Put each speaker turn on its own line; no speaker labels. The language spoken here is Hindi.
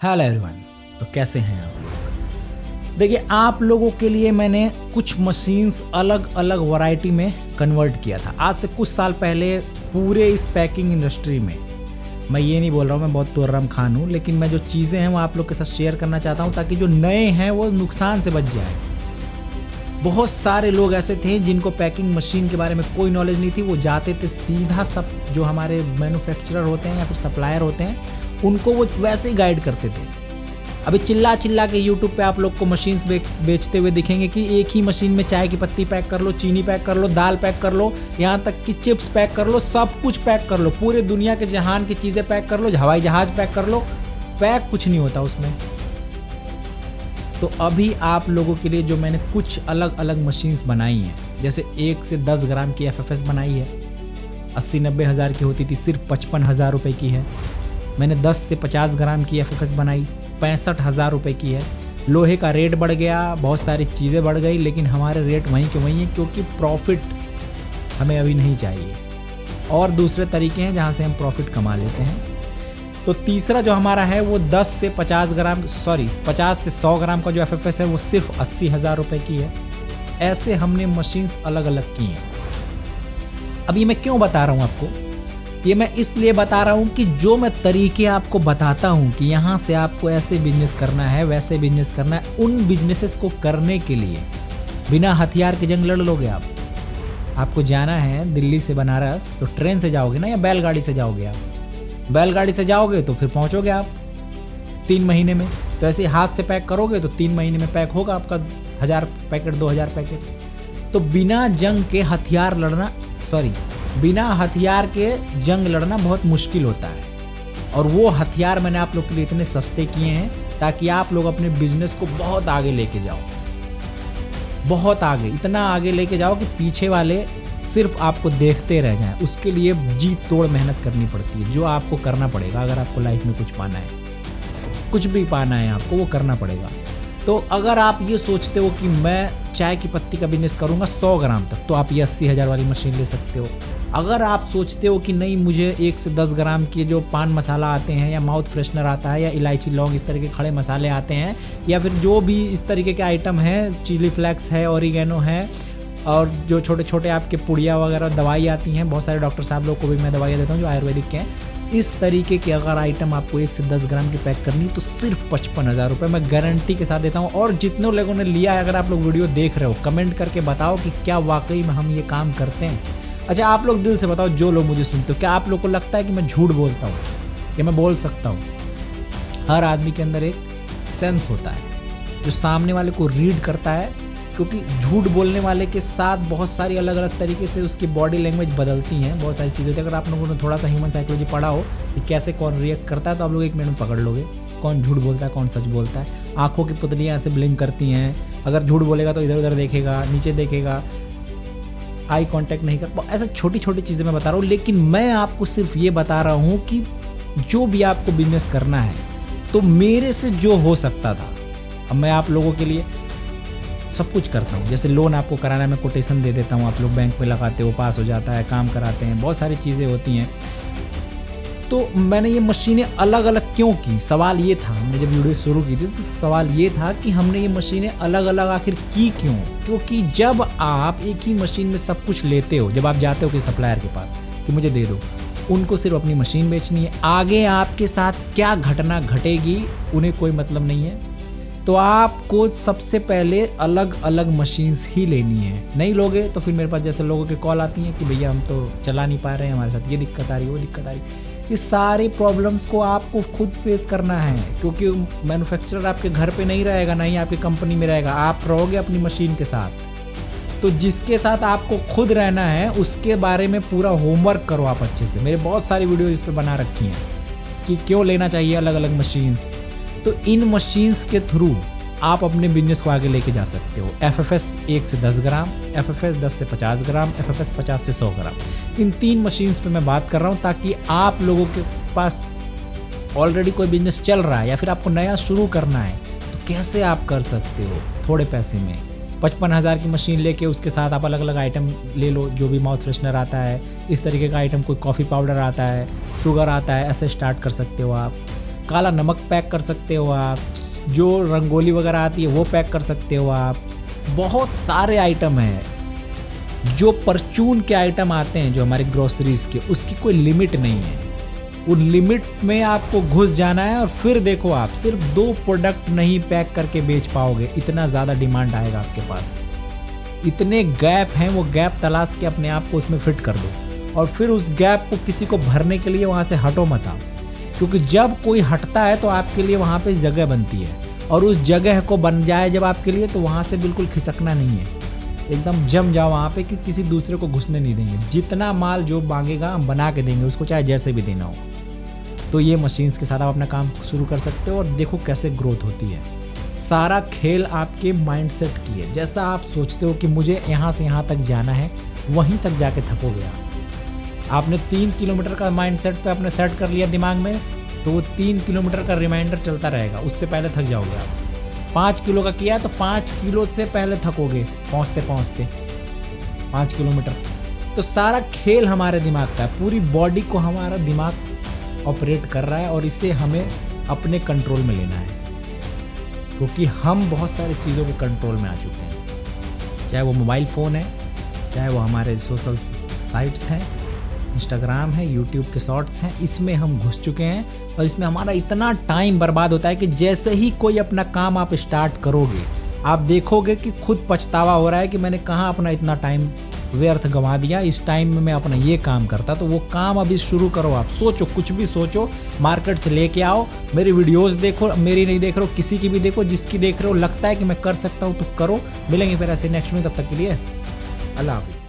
Hello everyone. तो कैसे हैं आप लोग? देखिए, आप लोगों के लिए मैंने कुछ मशीन्स अलग अलग वैरायटी में कन्वर्ट किया था। आज से कुछ साल पहले पूरे इस पैकिंग इंडस्ट्री में, मैं ये नहीं बोल रहा हूँ मैं बहुत तुर्रम खान हूँ, लेकिन मैं जो चीज़ें हैं वो आप लोग के साथ शेयर करना चाहता हूँ ताकि जो नए हैं वो नुकसान से बच जाए। बहुत सारे लोग ऐसे थे जिनको पैकिंग मशीन के बारे में कोई नॉलेज नहीं थी। वो जाते थे सीधा, सब जो हमारे मैन्युफैक्चरर होते हैं या फिर सप्लायर होते हैं उनको वो वैसे ही गाइड करते थे। अभी चिल्ला चिल्ला के यूट्यूब पे आप लोग को मशीन्स बेचते हुए दिखेंगे कि एक ही मशीन में चाय की पत्ती पैक कर लो, चीनी पैक कर लो, दाल पैक कर लो, यहाँ तक कि चिप्स पैक कर लो, सब कुछ पैक कर लो, पूरे दुनिया के जहान की चीज़ें पैक कर लो, हवाई जहाज पैक कर लो। पैक कुछ नहीं होता उसमें। तो अभी आप लोगों के लिए जो मैंने कुछ अलग अलग मशीन्स बनाई हैं, जैसे 1 से 10 ग्राम की FFS बनाई है, 80-90 हज़ार की होती थी, सिर्फ 55,000 रुपये की है। मैंने 10 से 50 ग्राम की FFS बनाई, 65,000 रुपये की है। लोहे का रेट बढ़ गया, बहुत सारी चीज़ें बढ़ गई, लेकिन हमारे रेट वहीं के वहीं हैं क्योंकि प्रॉफिट हमें अभी नहीं चाहिए। और दूसरे तरीके हैं जहाँ से हम प्रॉफिट कमा लेते हैं। तो तीसरा जो हमारा है वो 10 से 50 से 100 ग्राम का जो FFS है वो सिर्फ 80,000 रुपये की है। ऐसे हमने मशीन्स अलग अलग की हैं। अब ये मैं क्यों बता रहा हूँ आपको? ये मैं इसलिए बता रहा हूँ कि जो मैं तरीके आपको बताता हूँ कि यहाँ से आपको ऐसे बिजनेस करना है, वैसे बिजनेस करना है, उन बिजनेसेस को करने के लिए बिना हथियार के जंग लड़ लोगे आप। आपको जाना है दिल्ली से बनारस तो ट्रेन से जाओगे ना, या बैलगाड़ी से जाओगे? आप बैलगाड़ी से जाओगे तो फिर पहुँचोगे आप 3 महीने में। तो ऐसे हाथ से पैक करोगे तो 3 महीने में पैक होगा आपका 1000 पैकेट 2000 पैकेट। तो बिना हथियार के जंग लड़ना बहुत मुश्किल होता है। और वो हथियार मैंने आप लोग के लिए इतने सस्ते किए हैं ताकि आप लोग अपने बिजनेस को बहुत आगे लेके जाओ, बहुत आगे, इतना आगे लेके जाओ कि पीछे वाले सिर्फ आपको देखते रह जाएं। उसके लिए जी तोड़ मेहनत करनी पड़ती है, जो आपको करना पड़ेगा। अगर आपको लाइफ में कुछ पाना है, कुछ भी पाना है आपको, वो करना पड़ेगा। तो अगर आप ये सोचते हो कि मैं चाय की पत्ती का बिजनेस करूंगा 100 ग्राम तक, तो आप ये 80,000 वाली मशीन ले सकते हो। अगर आप सोचते हो कि नहीं, मुझे 1 से 10 ग्राम के जो पान मसाला आते हैं, या माउथ फ्रेशनर आता है, या इलायची लौंग, इस तरह के खड़े मसाले आते हैं, या फिर जो भी इस तरीके के आइटम हैं, चिली फ्लेक्स है, ऑरिगेनो है, और जो छोटे छोटे आपके पुड़िया वगैरह दवाई आती हैं, बहुत सारे डॉक्टर साहब लोग को भी मैं दवाइयाँ देता हूँ जो आयुर्वेदिक के हैं, इस तरीके के अगर आइटम आपको 1 से 10 ग्राम की पैक करनी तो सिर्फ 55,000 रुपये मैं गारंटी के साथ देता हूँ। और जितने लोगों ने लिया है, अगर आप लोग वीडियो देख रहे हो, कमेंट करके बताओ कि क्या वाकई में हम ये काम करते हैं। अच्छा, आप लोग दिल से बताओ, जो लोग मुझे सुनते हो, क्या आप लोग को लगता है कि मैं झूठ बोलता हूँ? या मैं बोल सकता हूँ? हर आदमी के अंदर एक सेंस होता है जो सामने वाले को रीड करता है, क्योंकि झूठ बोलने वाले के साथ बहुत सारी अलग अलग तरीके से उसकी बॉडी लैंग्वेज बदलती हैं, बहुत सारी चीज़ें होती हैं। अगर आप लोगों ने थोड़ा सा ह्यूमन साइकोलॉजी पढ़ा हो कि कैसे कौन रिएक्ट करता है, तो आप लोग 1 मिनट में पकड़ लोगे कौन झूठ बोलता है, कौन सच बोलता है। आंखों की पुतलियाँ ऐसे ब्लिंक करती हैं। अगर झूठ बोलेगा तो इधर उधर देखेगा, नीचे देखेगा, आई कांटेक्ट नहीं कर। ऐसे छोटी छोटी चीज़ें मैं बता रहा हूँ, लेकिन मैं आपको सिर्फ ये बता रहा हूँ कि जो भी आपको बिजनेस करना है, तो मेरे से जो हो सकता था, अब मैं आप लोगों के लिए सब कुछ करता हूँ। जैसे लोन आपको कराना है, मैं कोटेशन दे देता हूँ, आप लोग बैंक में लगाते हो, पास हो जाता है, काम कराते हैं, बहुत सारी चीज़ें होती हैं। तो मैंने ये मशीनें अलग अलग क्यों की? सवाल ये था, हमने जब वीडियो शुरू की थी तो सवाल ये था कि हमने ये मशीनें अलग अलग आखिर की क्यों? क्योंकि जब आप एक ही मशीन में सब कुछ लेते हो, जब आप जाते हो कि सप्लायर के पास कि मुझे दे दो, उनको सिर्फ अपनी मशीन बेचनी है, आगे आपके साथ क्या घटना घटेगी उन्हें कोई मतलब नहीं है। तो आपको सबसे पहले अलग अलग मशीन्स ही लेनी है। नहीं लोगे तो फिर मेरे पास जैसे लोगों के कॉल आती हैं कि भैया हम तो चला नहीं पा रहे हैं, हमारे साथ ये दिक्कत आ रही है, वो दिक्कत आ रही है। ये सारी प्रॉब्लम्स को आपको खुद फेस करना है, क्योंकि मैन्युफैक्चरर आपके घर पे नहीं रहेगा, ना ही आपकी कंपनी में रहेगा, आप रहोगे अपनी मशीन के साथ। तो जिसके साथ आपको खुद रहना है उसके बारे में पूरा होमवर्क करो आप अच्छे से। मेरे बहुत सारी वीडियो इस पे बना रखी हैं कि क्यों लेना चाहिए अलग अलग मशीन्स। तो इन मशीन्स के थ्रू आप अपने बिजनेस को आगे लेके जा सकते हो। FFS 1 से 10 ग्राम, FFS 10 से 50 ग्राम, FFS 50 से 100 ग्राम, इन 3 मशीन्स पे मैं बात कर रहा हूँ, ताकि आप लोगों के पास ऑलरेडी कोई बिजनेस चल रहा है या फिर आपको नया शुरू करना है तो कैसे आप कर सकते हो थोड़े पैसे में। 55,000 की मशीन लेके उसके साथ आप अलग अलग आइटम ले लो, जो भी माउथ फ्रेशनर आता है, इस तरीके का आइटम, कोई कॉफ़ी पाउडर आता है, शुगर आता है, ऐसे स्टार्ट कर सकते हो आप। काला नमक पैक कर सकते हो आप, जो रंगोली वगैरह आती है वो पैक कर सकते हो आप। बहुत सारे आइटम हैं। जो परचून के आइटम आते हैं जो हमारे ग्रोसरीज के, उसकी कोई लिमिट नहीं है। उन लिमिट में आपको घुस जाना है और फिर देखो आप सिर्फ 2 प्रोडक्ट नहीं पैक करके बेच पाओगे, इतना ज़्यादा डिमांड आएगा आपके पास। इतने गैप हैं, वो गैप तलाश के अपने आप को उसमें फिट कर दो और फिर उस गैप को किसी को भरने के लिए वहाँ से हटो मत आप, क्योंकि जब कोई हटता है तो आपके लिए वहाँ पे जगह बनती है और उस जगह को बन जाए जब आपके लिए, तो वहाँ से बिल्कुल खिसकना नहीं है, एकदम जम जाओ वहाँ पे कि किसी दूसरे को घुसने नहीं देंगे। जितना माल जो मांगेगा हम बना के देंगे उसको, चाहे जैसे भी देना हो। तो ये मशीन्स के साथ आप अपना काम शुरू कर सकते हो और देखो कैसे ग्रोथ होती है। सारा खेल आपके माइंडसेट की है। जैसा आप सोचते हो कि मुझे यहाँ से यहाँ तक जाना है, वहीं तक जाके थकोगे आप। आपने 3 किलोमीटर का माइंडसेट पे अपने सेट कर लिया दिमाग में, तो वो 3 किलोमीटर का रिमाइंडर चलता रहेगा, उससे पहले थक जाओगे आप। 5 किलो का किया तो 5 किलो से पहले थकोगे पहुँचते पहुँचते 5 किलोमीटर। तो सारा खेल हमारे दिमाग का है। पूरी बॉडी को हमारा दिमाग ऑपरेट कर रहा है और इसे हमें अपने कंट्रोल में लेना है, क्योंकि हम बहुत सारी चीज़ों के कंट्रोल में आ चुके हैं। चाहे वो मोबाइल फ़ोन है, चाहे वो हमारे सोशल साइट्स हैं, इंस्टाग्राम है, यूट्यूब के शॉर्ट्स हैं, इसमें हम घुस चुके हैं और इसमें हमारा इतना टाइम बर्बाद होता है कि जैसे ही कोई अपना काम आप स्टार्ट करोगे, आप देखोगे कि खुद पछतावा हो रहा है कि मैंने कहाँ अपना इतना टाइम व्यर्थ गंवा दिया। इस टाइम में मैं अपना ये काम करता। तो वो काम अभी शुरू करो। आप सोचो, कुछ भी सोचो, मार्केट से लेके आओ, मेरी वीडियोस देखो, मेरी नहीं देख रहे हो, किसी की भी देखो, जिसकी देख रहे हो लगता है कि मैं कर सकता हूँ तो करो। मिलेंगे फिर ऐसे नेक्स्ट में, तब तक के लिए अल्लाह हाफिज़।